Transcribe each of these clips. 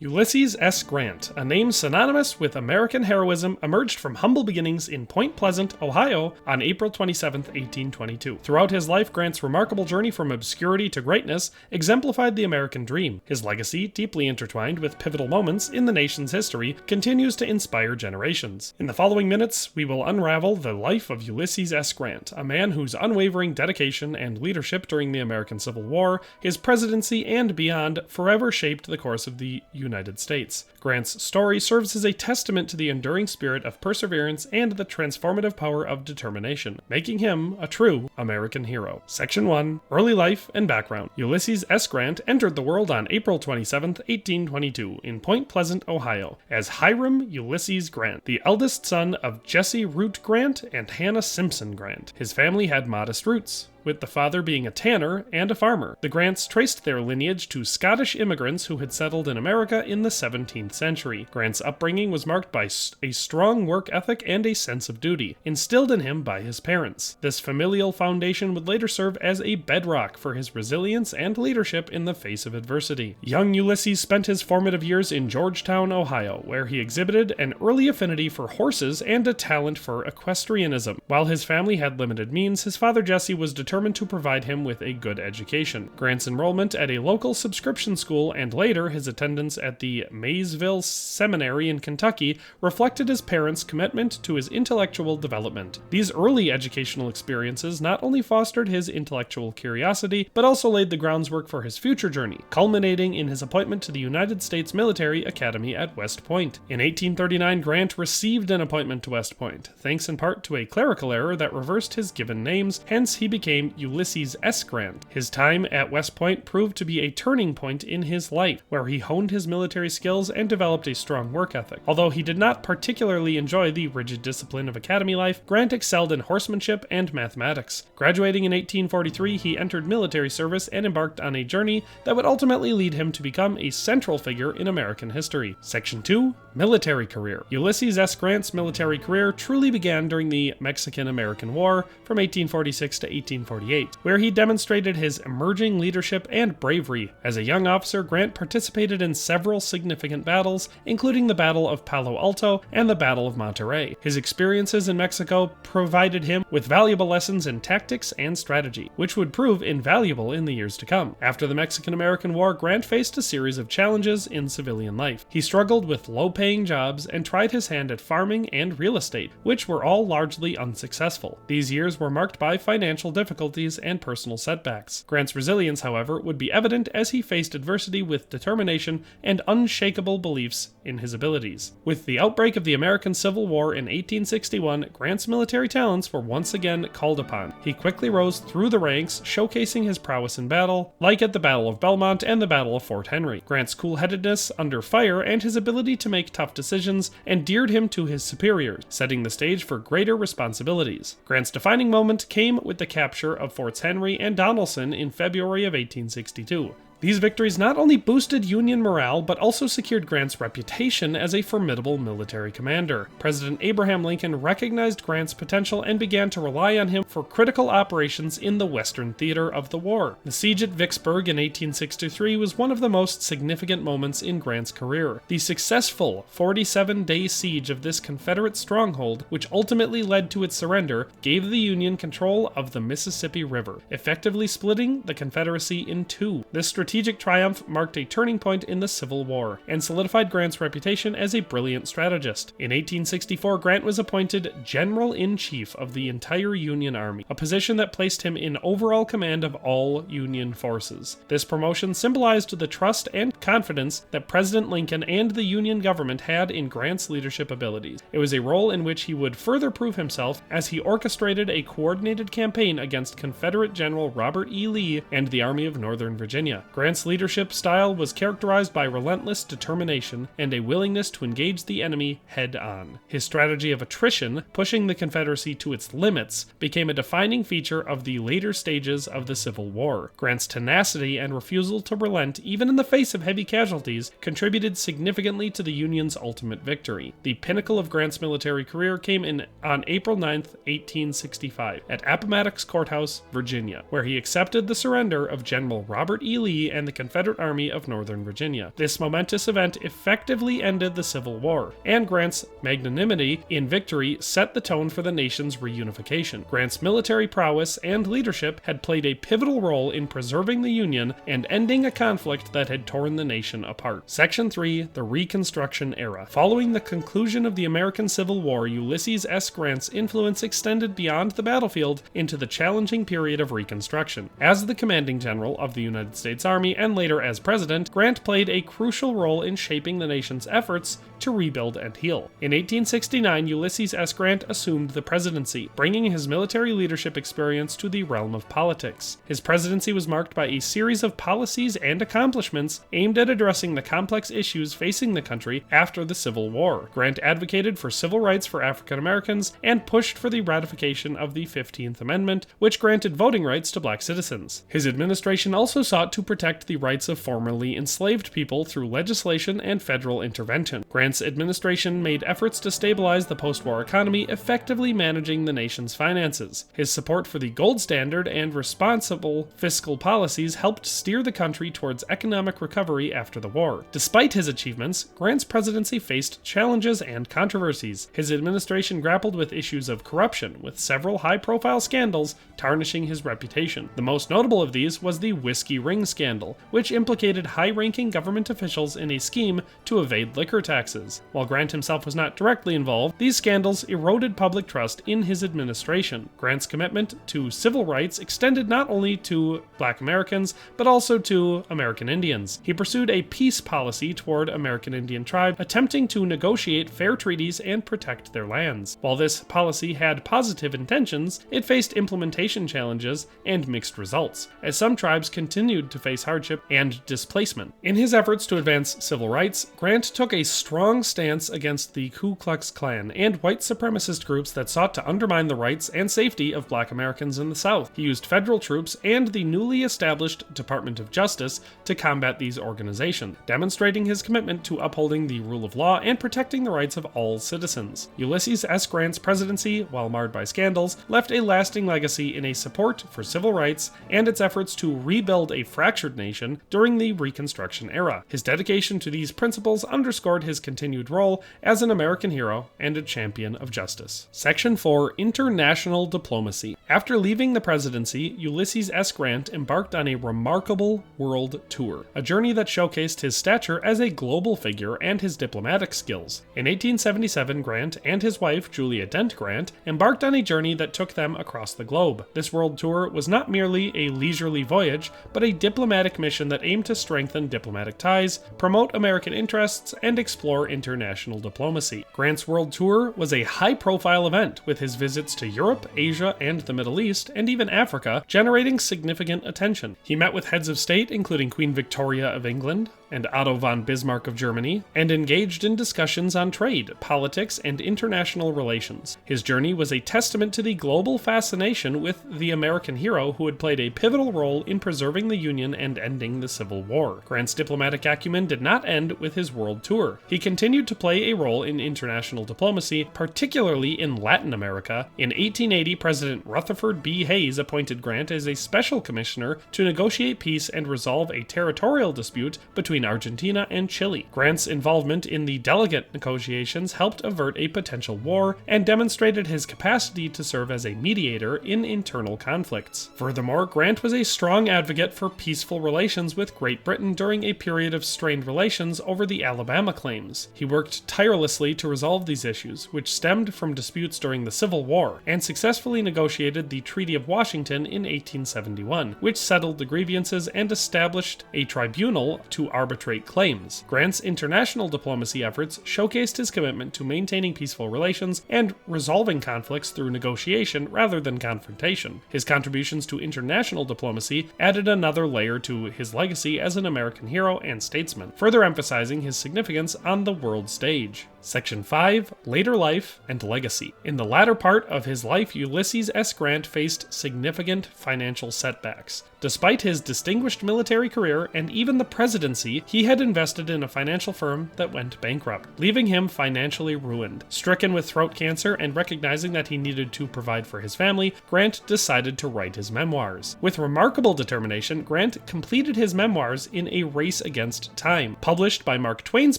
Ulysses S. Grant, a name synonymous with American heroism, emerged from humble beginnings in Point Pleasant, Ohio on April 27, 1822. Throughout his life, Grant's remarkable journey from obscurity to greatness exemplified the American dream. His legacy, deeply intertwined with pivotal moments in the nation's history, continues to inspire generations. In the following minutes, we will unravel the life of Ulysses S. Grant, a man whose unwavering dedication and leadership during the American Civil War, his presidency, and beyond forever shaped the course of the United States. Grant's story serves as a testament to the enduring spirit of perseverance and the transformative power of determination, making him a true American hero. Section 1. Early Life and Background. Ulysses S. Grant entered the world on April 27, 1822, in Point Pleasant, Ohio, as Hiram Ulysses Grant, the eldest son of Jesse Root Grant and Hannah Simpson Grant. His family had modest roots, with the father being a tanner and a farmer. The Grants traced their lineage to Scottish immigrants who had settled in America in the 17th century. Grant's upbringing was marked by a strong work ethic and a sense of duty, instilled in him by his parents. This familial foundation would later serve as a bedrock for his resilience and leadership in the face of adversity. Young Ulysses spent his formative years in Georgetown, Ohio, where he exhibited an early affinity for horses and a talent for equestrianism. While his family had limited means, his father Jesse was determined to provide him with a good education. Grant's enrollment at a local subscription school and later his attendance at the Maysville Seminary in Kentucky reflected his parents' commitment to his intellectual development. These early educational experiences not only fostered his intellectual curiosity, but also laid the groundwork for his future journey, culminating in his appointment to the United States Military Academy at West Point. In 1839, Grant received an appointment to West Point, thanks in part to a clerical error that reversed his given names, hence he became Ulysses S. Grant. His time at West Point proved to be a turning point in his life, where he honed his military skills and developed a strong work ethic. Although he did not particularly enjoy the rigid discipline of academy life, Grant excelled in horsemanship and mathematics. Graduating in 1843, he entered military service and embarked on a journey that would ultimately lead him to become a central figure in American history. Section 2. Military career. Ulysses S. Grant's military career truly began during the Mexican-American War from 1846 to 1848, where he demonstrated his emerging leadership and bravery. As a young officer, Grant participated in several significant battles, including the Battle of Palo Alto and the Battle of Monterrey. His experiences in Mexico provided him with valuable lessons in tactics and strategy, which would prove invaluable in the years to come. After the Mexican-American War, Grant faced a series of challenges in civilian life. He struggled with low-paying jobs and tried his hand at farming and real estate, which were all largely unsuccessful. These years were marked by financial difficulties and personal setbacks. Grant's resilience, however, would be evident as he faced adversity with determination and unshakable beliefs in his abilities. With the outbreak of the American Civil War in 1861, Grant's military talents were once again called upon. He quickly rose through the ranks, showcasing his prowess in battle, like at the Battle of Belmont and the Battle of Fort Henry. Grant's cool-headedness under fire and his ability to make tough decisions endeared him to his superiors, setting the stage for greater responsibilities. Grant's defining moment came with the capture of Forts Henry and Donelson in February of 1862. These victories not only boosted Union morale, but also secured Grant's reputation as a formidable military commander. President Abraham Lincoln recognized Grant's potential and began to rely on him for critical operations in the Western theater of the war. The siege at Vicksburg in 1863 was one of the most significant moments in Grant's career. The successful 47-day siege of this Confederate stronghold, which ultimately led to its surrender, gave the Union control of the Mississippi River, effectively splitting the Confederacy in two. This strategic triumph marked a turning point in the Civil War and solidified Grant's reputation as a brilliant strategist. In 1864, Grant was appointed General-in-Chief of the entire Union Army, a position that placed him in overall command of all Union forces. This promotion symbolized the trust and confidence that President Lincoln and the Union government had in Grant's leadership abilities. It was a role in which he would further prove himself as he orchestrated a coordinated campaign against Confederate General Robert E. Lee and the Army of Northern Virginia. Grant's leadership style was characterized by relentless determination and a willingness to engage the enemy head-on. His strategy of attrition, pushing the Confederacy to its limits, became a defining feature of the later stages of the Civil War. Grant's tenacity and refusal to relent, even in the face of heavy casualties, contributed significantly to the Union's ultimate victory. The pinnacle of Grant's military career came on April 9, 1865, at Appomattox Courthouse, Virginia, where he accepted the surrender of General Robert E. Lee and the Confederate Army of Northern Virginia. This momentous event effectively ended the Civil War, and Grant's magnanimity in victory set the tone for the nation's reunification. Grant's military prowess and leadership had played a pivotal role in preserving the Union and ending a conflict that had torn the nation apart. Section 3. The Reconstruction Era. Following the conclusion of the American Civil War, Ulysses S. Grant's influence extended beyond the battlefield into the challenging period of Reconstruction. As the commanding general of the United States Army and later as president, Grant played a crucial role in shaping the nation's efforts to rebuild and heal. In 1869, Ulysses S. Grant assumed the presidency, bringing his military leadership experience to the realm of politics. His presidency was marked by a series of policies and accomplishments aimed at addressing the complex issues facing the country after the Civil War. Grant advocated for civil rights for African Americans and pushed for the ratification of the 15th Amendment, which granted voting rights to black citizens. His administration also sought to protect the rights of formerly enslaved people through legislation and federal intervention. Grant's administration made efforts to stabilize the post-war economy, effectively managing the nation's finances. His support for the gold standard and responsible fiscal policies helped steer the country towards economic recovery after the war. Despite his achievements, Grant's presidency faced challenges and controversies. His administration grappled with issues of corruption, with several high-profile scandals tarnishing his reputation. The most notable of these was the Whiskey Ring scandal, which implicated high-ranking government officials in a scheme to evade liquor taxes. While Grant himself was not directly involved, these scandals eroded public trust in his administration. Grant's commitment to civil rights extended not only to Black Americans, but also to American Indians. He pursued a peace policy toward American Indian tribes, attempting to negotiate fair treaties and protect their lands. While this policy had positive intentions, it faced implementation challenges and mixed results, as some tribes continued to face hardship and displacement. In his efforts to advance civil rights, Grant took a strong stance against the Ku Klux Klan and white supremacist groups that sought to undermine the rights and safety of Black Americans in the South. He used federal troops and the newly established Department of Justice to combat these organizations, demonstrating his commitment to upholding the rule of law and protecting the rights of all citizens. Ulysses S. Grant's presidency, while marred by scandals, left a lasting legacy in a support for civil rights and its efforts to rebuild a fractured nation during the Reconstruction era. His dedication to these principles underscored his continued role as an American hero and a champion of justice. Section 4. International Diplomacy. After leaving the presidency, Ulysses S. Grant embarked on a remarkable world tour, a journey that showcased his stature as a global figure and his diplomatic skills. In 1877, Grant and his wife, Julia Dent Grant, embarked on a journey that took them across the globe. This world tour was not merely a leisurely voyage, but a diplomatic mission that aimed to strengthen diplomatic ties, promote American interests, and explore international diplomacy. Grant's world tour was a high-profile event, with his visits to Europe, Asia, and the Middle East, and even Africa, generating significant attention. He met with heads of state, including Queen Victoria of England and Otto von Bismarck of Germany, and engaged in discussions on trade, politics, and international relations. His journey was a testament to the global fascination with the American hero who had played a pivotal role in preserving the Union and ending the Civil War. Grant's diplomatic acumen did not end with his world tour. He continued to play a role in international diplomacy, particularly in Latin America. In 1880, President Rutherford B. Hayes appointed Grant as a special commissioner to negotiate peace and resolve a territorial dispute between Argentina and Chile. Grant's involvement in the delegate negotiations helped avert a potential war and demonstrated his capacity to serve as a mediator in internal conflicts. Furthermore, Grant was a strong advocate for peaceful relations with Great Britain during a period of strained relations over the Alabama claims. He worked tirelessly to resolve these issues, which stemmed from disputes during the Civil War, and successfully negotiated the Treaty of Washington in 1871, which settled the grievances and established a tribunal to arbitrate claims. Grant's international diplomacy efforts showcased his commitment to maintaining peaceful relations and resolving conflicts through negotiation rather than confrontation. His contributions to international diplomacy added another layer to his legacy as an American hero and statesman, further emphasizing his significance on the world stage. Section 5. Later life and legacy. In the latter part of his life, Ulysses S. Grant faced significant financial setbacks. Despite his distinguished military career and even the presidency, he had invested in a financial firm that went bankrupt, leaving him financially ruined. Stricken with throat cancer and recognizing that he needed to provide for his family, Grant decided to write his memoirs. With remarkable determination, Grant completed his memoirs in A Race Against Time, published by Mark Twain's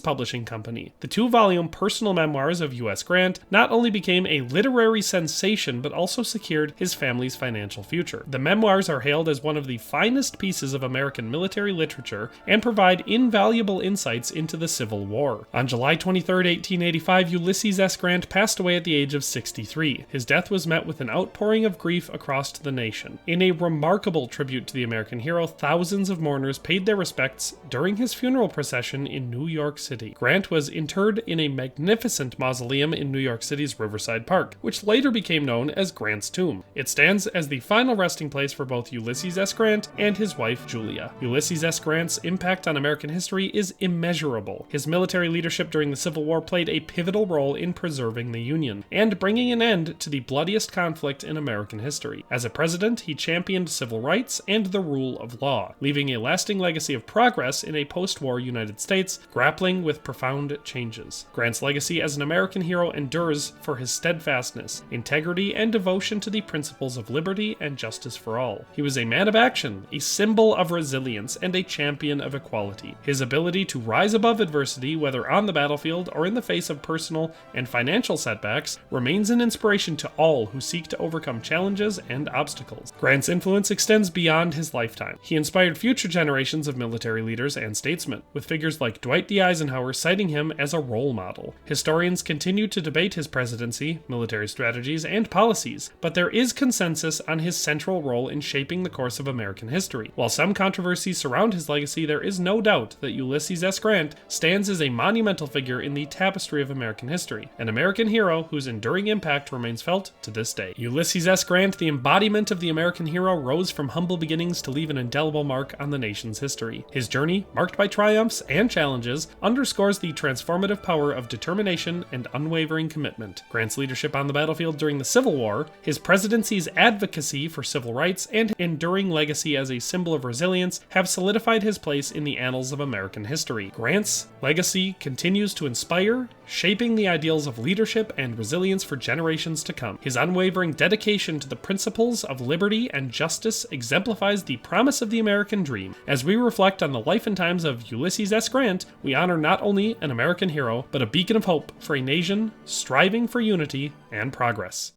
publishing company. The two-volume personal memoirs of U.S. Grant not only became a literary sensation, but also secured his family's financial future. The memoirs are hailed as one of the finest pieces of American military literature and provide invaluable insights into the Civil War. On July 23, 1885, Ulysses S. Grant passed away at the age of 63. His death was met with an outpouring of grief across the nation. In a remarkable tribute to the American hero, thousands of mourners paid their respects during his funeral procession in New York City. Grant was interred in a magnificent mausoleum in New York City's Riverside Park, which later became known as Grant's Tomb. It stands as the final resting place for both Ulysses S. Grant and his wife Julia. Ulysses S. Grant's impact on American history is immeasurable. His military leadership during the Civil War played a pivotal role in preserving the Union and bringing an end to the bloodiest conflict in American history. As a president, he championed civil rights and the rule of law, leaving a lasting legacy of progress in a post-war United States grappling with profound changes. Grant's legacy as an American hero endures for his steadfastness, integrity, and devotion to the principles of liberty and justice for all. He was a man of action, a symbol of resilience, and a champion of equality. His ability to rise above adversity, whether on the battlefield or in the face of personal and financial setbacks, remains an inspiration to all who seek to overcome challenges and obstacles. Grant's influence extends beyond his lifetime. He inspired future generations of military leaders and statesmen, with figures like Dwight D. Eisenhower citing him as a role model. Historians continue to debate his presidency, military strategies, and policies, but there is consensus on his central role in shaping the course of American history. While some controversies surround his legacy, there is no doubt that Ulysses S. Grant stands as a monumental figure in the tapestry of American history, an American hero whose enduring impact remains felt to this day. Ulysses S. Grant, the embodiment of the American hero, rose from humble beginnings to leave an indelible mark on the nation's history. His journey, marked by triumphs and challenges, underscores the transformative power of determination and unwavering commitment. Grant's leadership on the battlefield during the Civil War, his presidency's advocacy for civil rights, and enduring legacy as a symbol of resilience have solidified his place in the annals of American history. Grant's legacy continues to inspire, shaping the ideals of leadership and resilience for generations to come. His unwavering dedication to the principles of liberty and justice exemplifies the promise of the American dream. As we reflect on the life and times of Ulysses S. Grant, we honor not only an American hero, but a beacon of hope for a nation striving for unity and progress.